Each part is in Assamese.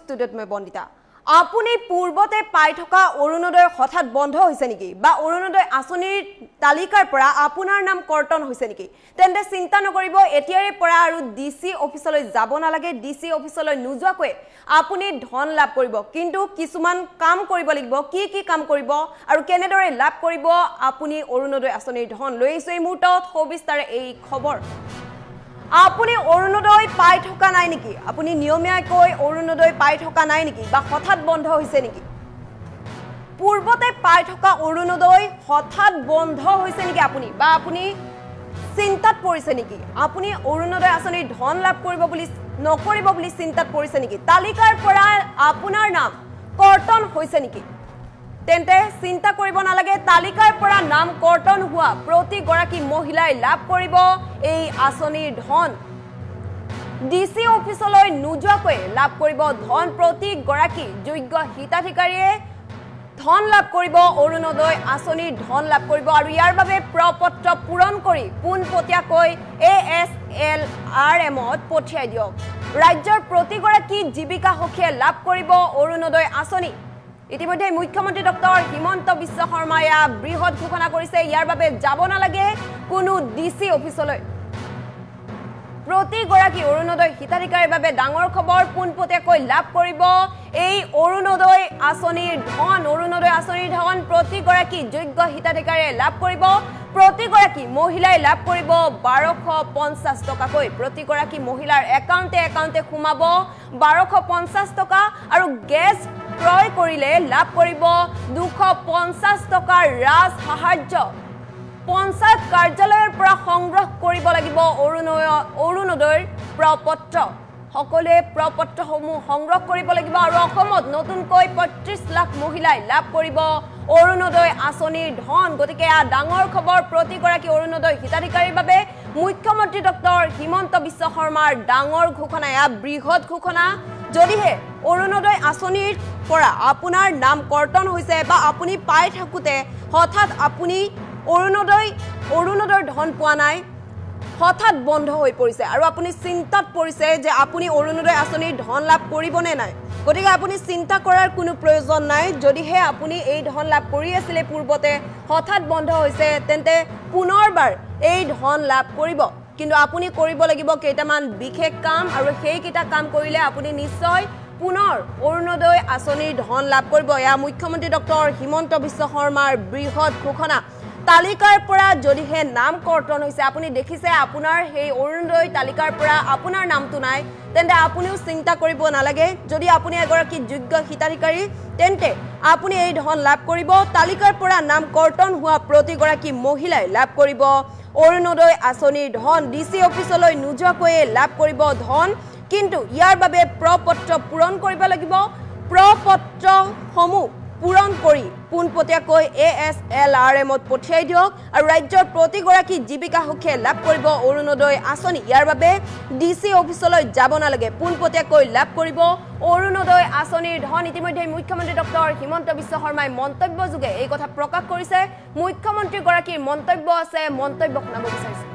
ষ্টুডিঅ'ত মই বন্দিতা আপুনি পূৰ্বতে পাই থকা অৰুণোদয় হঠাৎ বন্ধ হৈছে নেকি বা অৰুণোদয় আঁচনিৰ তালিকাৰ পৰা আপোনাৰ নাম কৰ্তন হৈছে নেকি তেন্তে চিন্তা নকৰিব এতিয়াৰে পৰা আৰু ডিসি অফিচলৈ যাব নালাগে ডিসি অফিচলৈ নোযোৱাকৈ আপুনি ধন লাভ কৰিব কিন্তু কিছুমান কাম কৰিব লাগিব কি কাম কৰিব আৰু কেনেদৰে লাভ কৰিব আপুনি অৰুণোদয় আঁচনিৰ ধন লৈ আহিছে এই মুহূৰ্তত সবিস্তাৰে এই খবৰ আপুনি অৰুণোদয় পাই থকা নাই নেকি আপুনি নিয়মীয়াকৈ অৰুণোদয় পাই থকা নাই নেকি বা হঠাৎ বন্ধ হৈছে নেকি পূৰ্বতে পাই থকা অৰুণোদয় হঠাৎ বন্ধ হৈছে নেকি আপুনি বা আপুনি চিন্তাত পৰিছে নেকি আপুনি অৰুণোদয় আঁচনিৰ ধন লাভ কৰিব বুলি নকৰিব বুলি চিন্তাত পৰিছে নেকি তালিকাৰ পৰা আপোনাৰ নাম কৰ্তন হৈছে নেকি তেন্তে চিন্তা কৰিব নালাগে তালিকাৰ পৰা নাম কৰ্তন হোৱা প্ৰতি গৰাকী মহিলাই লাভ কৰিব এই আঁচনিৰ ধন ডিসি অফিচলৈ নোযোৱাকৈ লাভ কৰিব ধন প্ৰতি গৰাকী যোগ্য হিতাধিকাৰীয়ে ধন লাভ কৰিব অৰুণোদয় আঁচনিৰ ধন লাভ কৰিব আৰু ইয়াৰ বাবে প্ৰপত্ৰ পূৰণ কৰি পোনপটীয়াকৈ ASLRMত পঠিয়াই দিয়ক ৰাজ্যৰ প্ৰতি গৰাকী জীৱিকা সখীয়ে লাভ কৰিব অৰুণোদয় আঁচনি ইতিমধ্যে মুখ্যমন্ত্ৰী ডক্টৰ হিমন্ত বিশ্ব শৰ্মাই বৃহৎ ঘোষণা কৰিছে ইয়াৰ বাবে যাব নালাগে কোনো ডিসি অফিচলৈ প্ৰতি গৰাকী অৰুণোদয় হিতাধিকাৰীৰ বাবে ডাঙৰ খবৰ পোনপটীয়াকৈ লাভ কৰিব এই অৰুণোদয় আঁচনিৰ ধন প্ৰতি গৰাকী যোগ্য হিতাধিকাৰীয়ে লাভ কৰিব প্ৰতি গৰাকী মহিলাই লাভ কৰিব 1250 টকাকৈ প্ৰতি গৰাকী মহিলাৰ একাউণ্টে সোমাব 1250 টকা আৰু গেছ ক্ৰয় কৰিলে লাভ কৰিব 250 টকাৰ ৰাজ সাহায্য পঞ্চায়ত কাৰ্যালয়ৰ পৰা সংগ্ৰহ কৰিব লাগিব অৰুণোদয়ৰ প্ৰপত্ৰ সকলোৱে প্ৰপত্ৰসমূহ সংগ্ৰহ কৰিব লাগিব আৰু অসমত নতুনকৈ 35 লাখ মহিলাই লাভ কৰিব অৰুণোদয় আঁচনিৰ ধন গতিকে ডাঙৰ খবৰ প্ৰতি গৰাকী অৰুণোদয় হিতাধিকাৰীৰ বাবে মুখ্যমন্ত্ৰী ডক্টৰ হিমন্ত বিশ্ব শৰ্মাৰ ডাঙৰ ঘোষণা বৃহৎ ঘোষণা যদিহে অৰুণোদয় আঁচনিৰ পৰা আপোনাৰ নাম কৰ্তন হৈছে বা আপুনি পাই থাকোতে হঠাৎ আপুনি অৰুণোদয়ৰ ধন পোৱা নাই হঠাৎ বন্ধ হৈ পৰিছে আৰু আপুনি চিন্তাত পৰিছে যে আপুনি অৰুণোদয় আঁচনিৰ ধন লাভ কৰিবনে নাই গতিকে আপুনি চিন্তা কৰাৰ কোনো প্ৰয়োজন নাই যদিহে আপুনি এই ধন লাভ কৰি আছিলে পূৰ্বতে হঠাৎ বন্ধ হৈছে তেন্তে পুনৰবাৰ এই ধন লাভ কৰিব কিন্তু আপুনি কৰিব লাগিব কেইটামান বিশেষ কাম আৰু সেইকেইটা কাম কৰিলে আপুনি নিশ্চয় পুনৰ অৰুণোদয় আঁচনিৰ ধন লাভ কৰিব মুখ্যমন্ত্ৰী ডক্টৰ হিমন্ত বিশ্ব শৰ্মাৰ বৃহৎ ঘোষণা তালিকাৰ পৰা যদিহে নাম কৰ্তন হৈছে আপুনি দেখিছে আপোনাৰ সেই অৰুণোদয় তালিকাৰ পৰা আপোনাৰ নামটো নাই তেন্তে আপুনিও চিন্তা কৰিব নালাগে যদি আপুনি এগৰাকী যোগ্য হিতাধিকাৰী তেন্তে আপুনি এই ধন লাভ কৰিব তালিকাৰ পৰা নাম কৰ্তন হোৱা প্ৰতি গৰাকী মহিলাই লাভ কৰিব অৰুণোদয় আঁচনিৰ ধন ডিসি অফিচলৈ নোযোৱাকৈ লাভ কৰিব ধন কিন্তু ইয়াৰ বাবে প্ৰপত্ৰ পূৰণ কৰিব লাগিব প্ৰপত্ৰসমূহ পূৰণ কৰি পোনপটীয়াকৈ ASLRMত পঠিয়াই দিয়ক আৰু ৰাজ্যৰ প্ৰতি গৰাকী জীৱিকা সখীয়ে লাভ কৰিব অৰুণোদয় আঁচনি ইয়াৰ বাবে ডিসি অফিচলৈ যাব নালাগে পোনপটীয়াকৈ লাভ কৰিব অৰুণোদয় আঁচনিৰ ধন ইতিমধ্যে মুখ্যমন্ত্ৰী ডক্টৰ হিমন্ত বিশ্ব শৰ্মাই মন্তব্যযোগে এই কথা প্ৰকাশ কৰিছে মুখ্যমন্ত্ৰী গৰাকীৰ মন্তব্য আছে মন্তব্য শুনাব বিচাৰিছে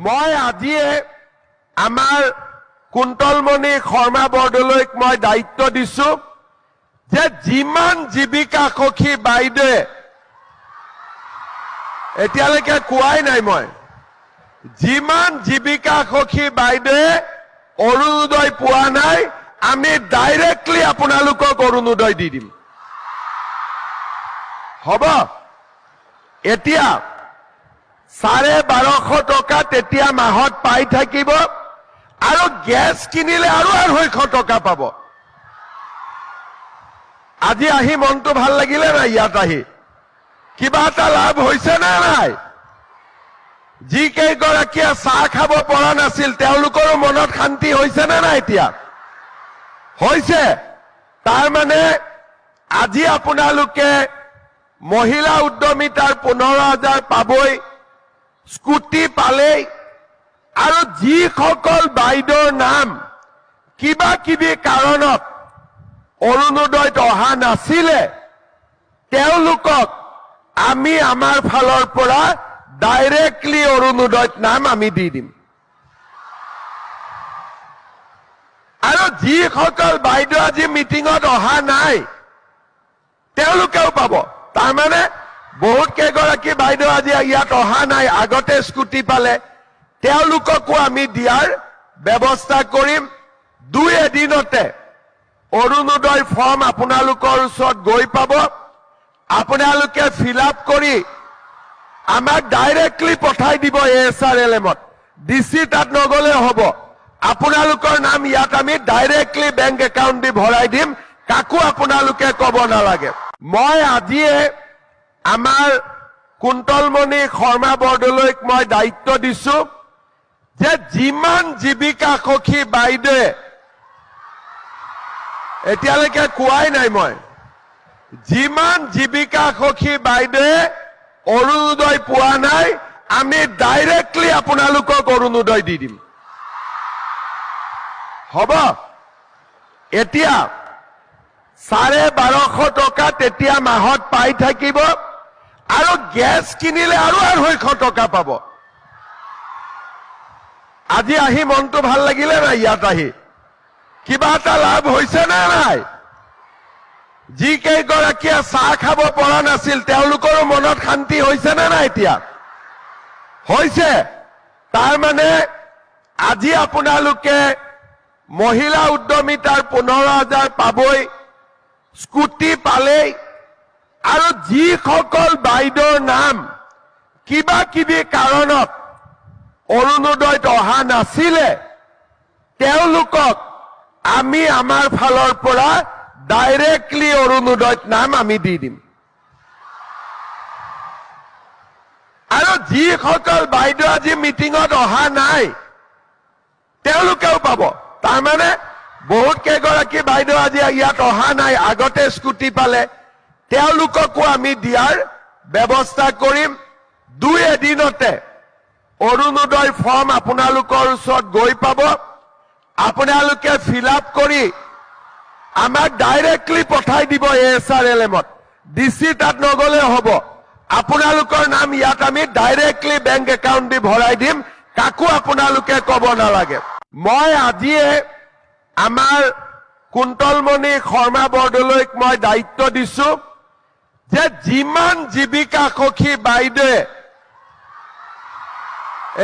মই আজিয়ে আমাৰ কুন্তলমণি শৰ্মা বৰদলৈক মই দায়িত্ব দিছো যে যিমান জীৱিকা সখী বাইদেৱে এতিয়ালৈকে কোৱাই নাই মই যিমান জীৱিকা সখী বাইদেৱে অৰুণোদয় পোৱা নাই আমি ডাইৰেক্টলি আপোনালোকক অৰুণোদয় দি দিম হ'ব এতিয়া 1250 টকা তেতিয়া মাহত পাই থাকিব আৰু গ্যাস কিনিলে আৰু 250 টকা পাব আজি আহি মনটো ভাল লাগিলে না ইয়াত আহি কিবা এটা লাভ হৈছে না নাই যি কেইগৰাকীয়ে চাহ খাব পৰা নাছিল তেওঁলোকৰ মনত শান্তি হৈছে না নাই এতিয়া হৈছে তাৰ মানে আজি আপোনালোকে মহিলা উদ্যমিতাৰ 15,000 পাবই স্কুটি পালে আৰু যিসকল বাইদেউৰ নাম কিবা কিবি কাৰণত অৰুণোদয়ত অহা নাছিলে তেওঁলোকক আমি আমাৰ ফালৰ পৰা ডাইৰেক্টলি অৰুণোদয়ত নাম আমি দি দিম। আৰু যিসকল বাইদেউ আজি মিটিঙত অহা নাই তেওঁলোকেও পাব। তাৰমানে বহুত কেইগৰাকী বাইদেউ আজি ইয়াত অহা নাই, আগতে স্কুটি পালে, তেওঁলোককো আমি দিয়াৰ ব্যৱস্থা কৰিম। 2 এদিনতে অৰুণোদয় ফৰ্ম আপোনালোকৰ ওচৰত গৈ পাব। আপোনালোকে ফিল আপ কৰি আমাক ডাইৰেক্টলি পঠাই দিব ASRLM-ত। ডিচি তাত নগলে হ'ব, আপোনালোকৰ নাম ইয়াত আমি ডাইৰেক্টলি বেংক একাউণ্ট দি ভৰাই দিম, কাকো আপোনালোকে ক'ব নালাগে। মই আজিয়ে আমাৰ কুন্তলমণি শৰ্মা বৰদলৈক মই দায়িত্ব দিছো যে যিমান জীৱিকা সখী বাইদেৱে এতিয়ালৈকে কোৱাই নাই, মই যিমান জীৱিকা সখী বাইদেৱে অৰুণোদয় পোৱা নাই আমি ডাইৰেক্টলি আপোনালোকক অৰুণোদয় দি দিম। হ'ব? এতিয়া 1250 টকা তেতিয়া মাহত পাই থাকিব, আৰু গেছ কিনিলে আৰু 250 টকা পাব। আজি আহি মনটো ভাল লাগিলে নাই? ইয়াত আহি কিবা এটা লাভ হৈছে নে নাই? যিকেইগৰাকীয়ে চাহ খাব পৰা নাছিল তেওঁলোকৰো মনত শান্তি হৈছে নে নাই? এতিয়া হৈছে। তাৰমানে আজি আপোনালোকে মহিলা উদ্যমিতাৰ 15,000 পাবই, স্কুটি পালেই, আৰু যিসকল বাইদেউৰ নাম কিবা কিবি কাৰণত অৰুণোদয়ত অহা নাছিলে তেওঁলোকক আমি আমাৰ ফালৰ পৰা ডাইৰেক্টলি অৰুণোদয়ত নাম আমি দি দিম। আৰু যিসকল বাইদেউ আজি মিটিঙত অহা নাই তেওঁলোকেও পাব। তাৰমানে বহুত কেইগৰাকী বাইদেউ আজি ইয়াত অহা নাই, আগতে স্কুটি পালে, তেওঁলোককো আমি দিয়াৰ ব্যৱস্থা কৰিম। 2 এদিনতে অৰুণোদয় ফৰ্ম আপোনালোকৰ ওচৰত গৈ পাব। আপোনালোকে ফিল আপ কৰি আমাক ডাইৰেক্টলি পঠাই দিব ASRLM-ত। ডিচি তাত নগলে হ'ব, আপোনালোকৰ নাম ইয়াত আমি ডাইৰেক্টলি বেংক একাউণ্ট দি ভৰাই দিম, কাকো আপোনালোকে ক'ব নালাগে। মই আজিয়ে আমাৰ কুন্তলমণি শৰ্মা বৰদলৈক মই দায়িত্ব দিছো যে যিমান জীৱিকা সখী বাইদেৱে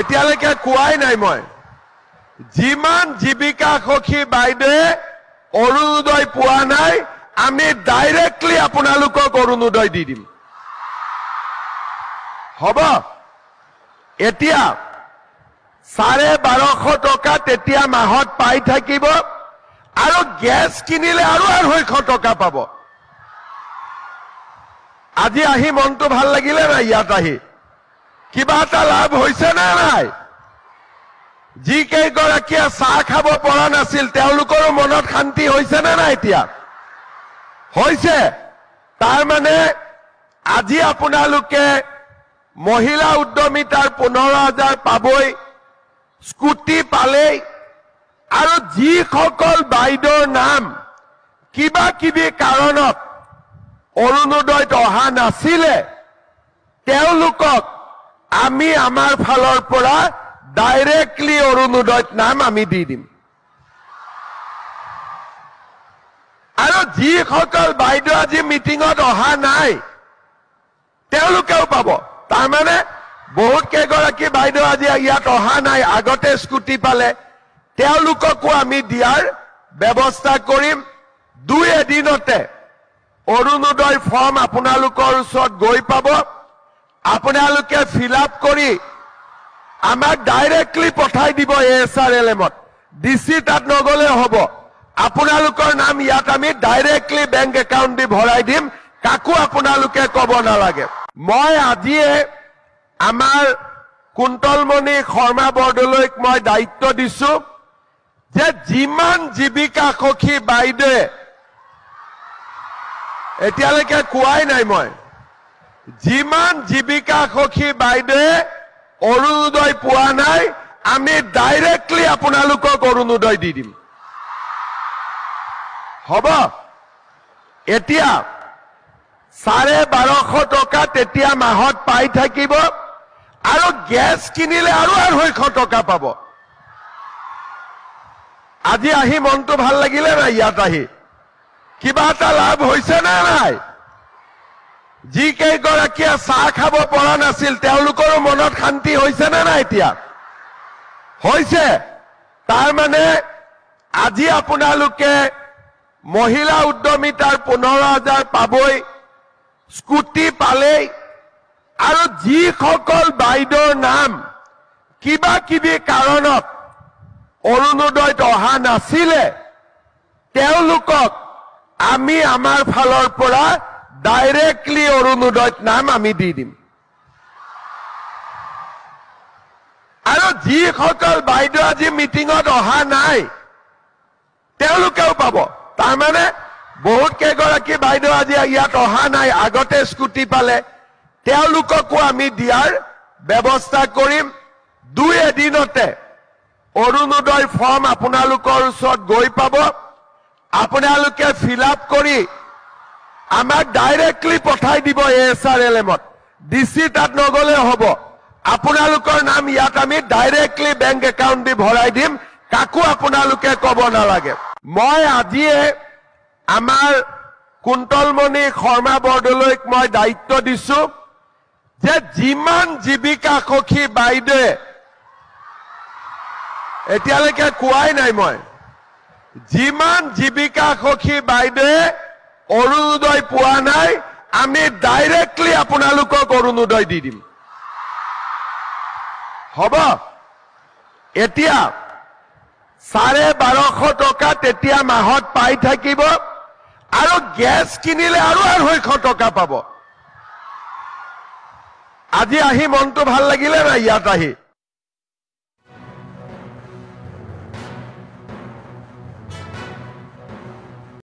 এতিয়ালৈকে কোৱাই নাই, মই যিমান জীৱিকা সখী বাইদেৱে অৰুণোদয় পোৱা নাই আমি ডাইৰেক্টলি আপোনালোকক অৰুণোদয় দি দিম। হ'ব? এতিয়া 1250 টকা তেতিয়া মাহত পাই থাকিব, আৰু গেছ কিনিলে আৰু 250 টকা পাব। আজি আহি মনটো ভাল লাগিলে নাই? ইয়াত আহি কিবা এটা লাভ হৈছে নে নাই? যিকেইগৰাকীয়ে চাহ খাব পৰা নাছিল তেওঁলোকৰো মনত শান্তি হৈছে নে নাই? এতিয়া হৈছে। তাৰমানে আজি আপোনালোকে মহিলা উদ্যমিতাৰ 15,000 পাবই, স্কুটি পালেই, আৰু যিসকল বাইদেউৰ নাম কিবা কিবি কাৰণত অৰুণোদয়ত অহা নাছিলে তেওঁলোকক আমি আমাৰ ফালৰ পৰা ডাইৰেক্টলি অৰুণোদয়ত নাম আমি দি দিম। আৰু যিসকল বাইদেউ আজি মিটিঙত অহা নাই তেওঁলোকেও পাব। তাৰমানে বহুত কেইগৰাকী বাইদেউ আজি ইয়াত অহা নাই, আগতে স্কুটি পালে, তেওঁলোককো আমি দিয়াৰ ব্যৱস্থা কৰিম। 2 এদিনতে অৰুণোদয় ফৰ্ম আপোনালোকৰ ওচৰত গৈ পাব। আপোনালোকে ফিল আপ কৰি আমাক ডাইৰেক্টলি পঠাই দিব ASRLM-ত। ডিচি তাত নগলে হ'ব, আপোনালোকৰ নাম ইয়াত আমি ডাইৰেক্টলি বেংক একাউণ্ট দি ভৰাই দিম, কাকো আপোনালোকে ক'ব নালাগে। মই আজিয়ে আমাৰ কুন্তলমণি শৰ্মা বৰদলৈক মই দায়িত্ব দিছো যে যিমান জীৱিকা সখী বাইদেৱে এতিয়ালৈকে কোৱাই নাই, মই যিমান জীৱিকা সখী বাইদেৱে অৰুণোদয় পোৱা নাই আমি ডাইৰেক্টলি আপোনালোকক অৰুণোদয় দি দিম। হ'ব? এতিয়া 1250 টকা তেতিয়া মাহত পাই থাকিব আৰু গেছ কিনিলে আৰু 250 টকা পাব। আজি আহি মনটো ভাল লাগিলে না ইয়াত আহি? কিবা এটা লাভ হৈছে নে নাই? যি কেইগৰাকীয়ে চাহ খাব পৰা নাছিল তেওঁলোকৰো মনত শান্তি হৈছে নে নাই? এতিয়া হৈছে। তাৰ মানে আজি আপোনালোকে মহিলা উদ্যমিতাৰ 15,000 পাবই, স্কুটি পালেই, আৰু যিসকল বাইদেউৰ নাম কিবা কিবি কাৰণত অৰুণোদয়ত অহা নাছিলে তেওঁলোকক আমি আমাৰ ফালৰ পৰা ডাইৰেক্টলি অৰুণোদয়ত নাম আমি দি দিম। আৰু যিসকল বাইদেউ আজি মিটিঙত অহা নাই তেওঁলোকেও পাব। তাৰমানে বহুত কেইগৰাকী বাইদেউ আজি ইয়াত অহা নাই, আগতে স্কুটি পালে, তেওঁলোককো আমি দিয়াৰ ব্যৱস্থা কৰিম। 2 এদিনতে অৰুণোদয় ফৰ্ম আপোনালোকৰ ওচৰত গৈ পাব। আপোনালোকে ফিল আপ কৰি আমাক ডাইৰেক্টলি পঠাই দিব ASRLM-ত। ডিচি তাত নগলে হ'ব, আপোনালোকৰ নাম ইয়াত আমি ডাইৰেক্টলি বেংক একাউণ্ট দি ভৰাই দিম, কাকো আপোনালোকে ক'ব নালাগে। মই আজিয়ে আমাৰ কুন্তলমণি শৰ্মা বৰদলৈক মই দায়িত্ব দিছো যে যিমান জীৱিকা সখী বাইদেৱে এতিয়ালৈকে কোৱাই নাই, মই যিমান জীৱিকা সখী বাইদেৱে অৰুণোদয় পোৱা নাই আমি ডাইৰেক্টলি আপোনালোকক অৰুণোদয় দি দিম। হ'ব? এতিয়া 1250 টকা তেতিয়া মাহত পাই থাকিব আৰু গেছ কিনিলে আৰু 250 টকা পাব। আজি আহি মনটো ভাল লাগিলে না ইয়াত আহি?